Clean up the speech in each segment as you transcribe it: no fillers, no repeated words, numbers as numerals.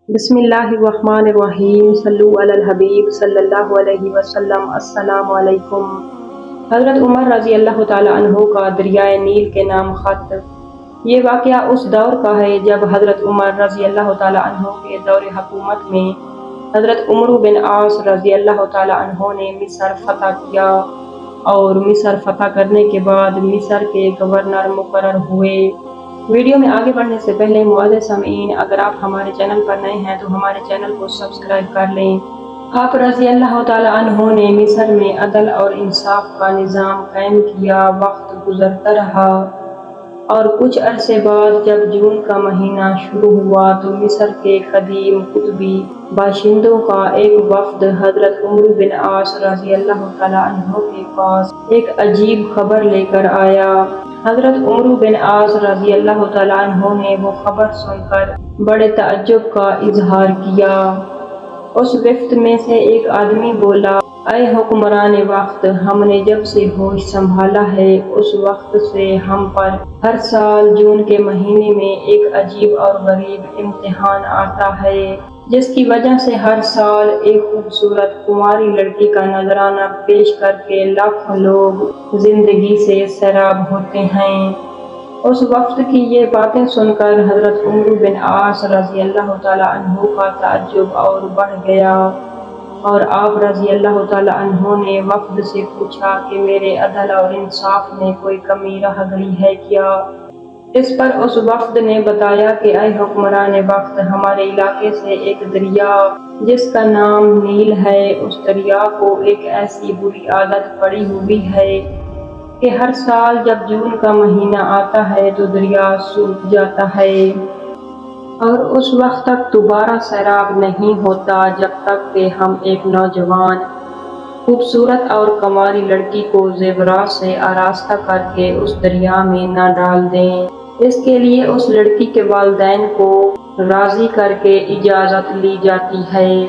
बिस्मिल्लाहिर्रहमानिर्रहीम सल्लु अलल हबीब सल्लल्लाहु अलैहि वसल्लम। अस्सलामु अलैकुम। हज़रत उमर रज़ी अल्लाह ताला अन्हु का दरियाए नील के नाम खत। ये वाक़या उस दौर का है जब हज़रत उमर रज़ी अल्लाह ताला अन्हु के दौर हुकूमत में हज़रत उमर बिन आस रज़ी अल्लाह ताला अन्हु ने मिस्र फ़तह किया और मिस्र फ़तह करने के बाद मिस्र के गवर्नर मुकर्रर हुए। वीडियो में आगे बढ़ने से पहले मुअज़्ज़िज़ सामीईन, अगर आप हमारे चैनल पर नए हैं तो हमारे चैनल को सब्सक्राइब कर लें। आप रज़ी अल्लाह ताला अन्हु ने मिस्र में अदल और इंसाफ का निज़ाम कायम किया। वक्त गुज़रता रहा और कुछ अरसे बाद जब जून का महीना शुरू हुआ तो मिस्र के कदीम कुतुबी बाशिंदों का एक वफ़द हज़रत उमर बिन आस रज़ी अल्लाह ताला अन्हु के पास एक अजीब खबर लेकर आया। हज़रत उमर बिन आस रज़ी अल्लाह ताला अन्हु ने वो खबर सुनकर बड़े तअज्जुब का इजहार किया। उस वफ़द में से एक आदमी बोला, ऐ हुक्मरान वक्त, हमने जब से होश संभाला है उस वक्त से हम पर हर साल जून के महीने में एक अजीब और गरीब इम्तिहान आता है, जिसकी वजह से हर साल एक खूबसूरत कुंवारी लड़की का नजराना पेश करके लाखों लोग जिंदगी से सैराब होते हैं। उस वक्त की ये बातें सुनकर हज़रत उमर बिन आस रज़ी अल्लाह ताला अन्हु का ताज्जुब और बढ़ गया और आप रज़ी अल्लाह ताला अन्हु ने वफ़द से पूछा कि मेरे अदल और इंसाफ में कोई कमी रह गई है क्या? इस पर उस वफ़द ने बताया कि ऐ हुक्मरान वक्त, हमारे इलाके से एक दरिया जिसका नाम नील है, उस दरिया को एक ऐसी बुरी आदत पड़ी हुई है कि हर साल जब जून का महीना आता है तो दरिया सूख जाता है और उस वक्त तक दोबारा सैराब नहीं होता जब तक कि हम एक नौजवान खूबसूरत और कंवारी लड़की को ज़ेवरात से आरास्ता करके उस दरिया में न डाल दें। इसके लिए उस लड़की के वालिदैन को राज़ी करके इजाज़त ली जाती है,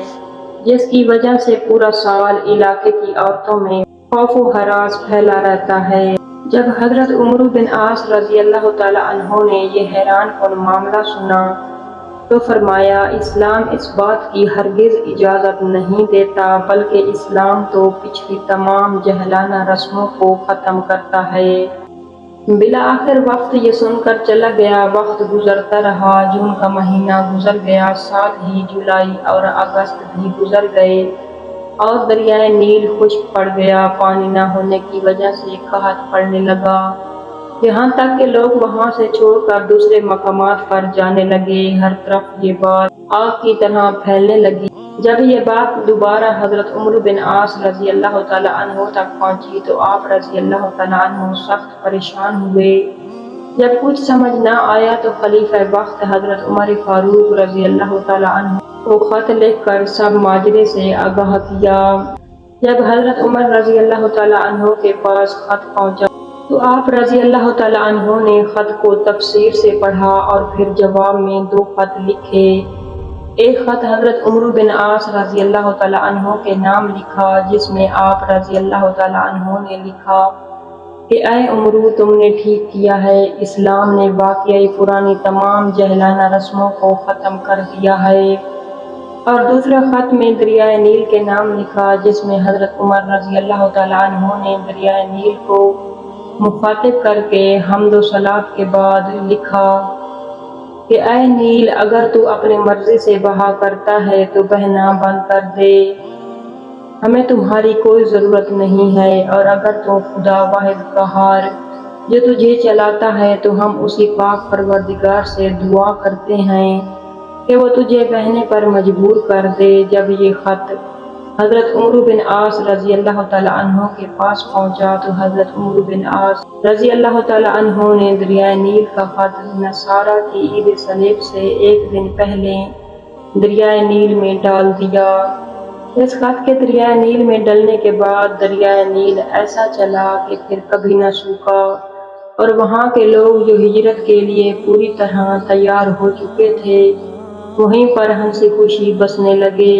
जिसकी वजह से पूरा साल इलाके की औरतों में खौफ व हरास फैला रहता है। जब हज़रत उमर बिन आस रज़ी अल्लाह ताला अन्हु ने ये हैरान कुन मामला सुना तो फरमाया, इस्लाम इस बात की हरगिज़ इजाज़त नहीं देता, बल्कि इस्लाम तो पिछली तमाम जहलाना रस्मों को ख़त्म करता है। बिला आखिर वक्त ये सुनकर चला गया। वक्त गुजरता रहा, जून का महीना गुजर गया, साथ ही जुलाई और अगस्त भी गुजर गए और दरियाए नील खुश्क पड़ गया। पानी न होने की वजह से कहत पड़ने लगा, यहाँ तक कि लोग वहाँ से छोड़कर दूसरे मकामात पर जाने लगे। हर तरफ ये बात आग की तरह फैलने लगी। जब ये बात दोबारा हज़रत उमर बिन आस रज़ी अल्लाह ताला अन्हु तक पहुँची तो आप रज़ी अल्लाह ताला अन्हु सख्त परेशान हुए। जब कुछ समझ न आया तो खलीफा वक्त हज़रत उमर फारूक रज़ी अल्लाह ताला अन्हु को खत लिखकर सब माजरे से आगाह किया। जब हज़रत उमर रज़ी अल्लाह ताला अन्हु के पास खत पहुँचा तो आप रज़ी अल्लाह ताला अन्हु ने खत को तफसीर से पढ़ा और फिर जवाब में दो खत लिखे। एक खत हज़रत उमर बिन आस रज़ी अल्लाह ताला अन्हु के नाम लिखा, जिसमें आप रज़ी अल्लाह ताला अन्हु ने लिखा कि ऐ उमर, तुमने ठीक किया है, इस्लाम ने वाकई पुरानी तमाम जहलाना रस्मों को ख़त्म कर दिया है। और दूसरा खत में दरियाए नील के नाम लिखा, जिसमें हज़रत उमर रज़ी अल्लाह ताला अन्हु ने दरियाए नील को मुखातिब करके हम्द व सलात के बाद लिखा कि ऐ नील, अगर तू अपनी मर्जी से बहा करता है तो बहना बंद कर दे, हमें तुम्हारी कोई ज़रूरत नहीं है, और अगर तू खुदा वाहिद कहार जो तुझे चलाता है तो हम उसी पाक परवरदिगार से दुआ करते हैं कि वो तुझे बहने पर मजबूर कर दे। जब ये खत हज़रत उमर बिन आस रज़ी अल्लाह ताला अन्हु के पास पहुँचा तो हज़रत उमर बिन आस रज़ी अल्लाह ताला अन्हु ने दरियाए नील का खत नसारा की ईद सलीब से एक दिन पहले दरियाए नील में डाल दिया। इस खत के दरियाए नील में डलने के बाद दरियाए नील ऐसा चला कि फिर कभी न सूखा और वहाँ के लोग जो हिजरत के लिए पूरी तरह तैयार हो चुके थे वहीं पर हंसी खुशी बसने लगे।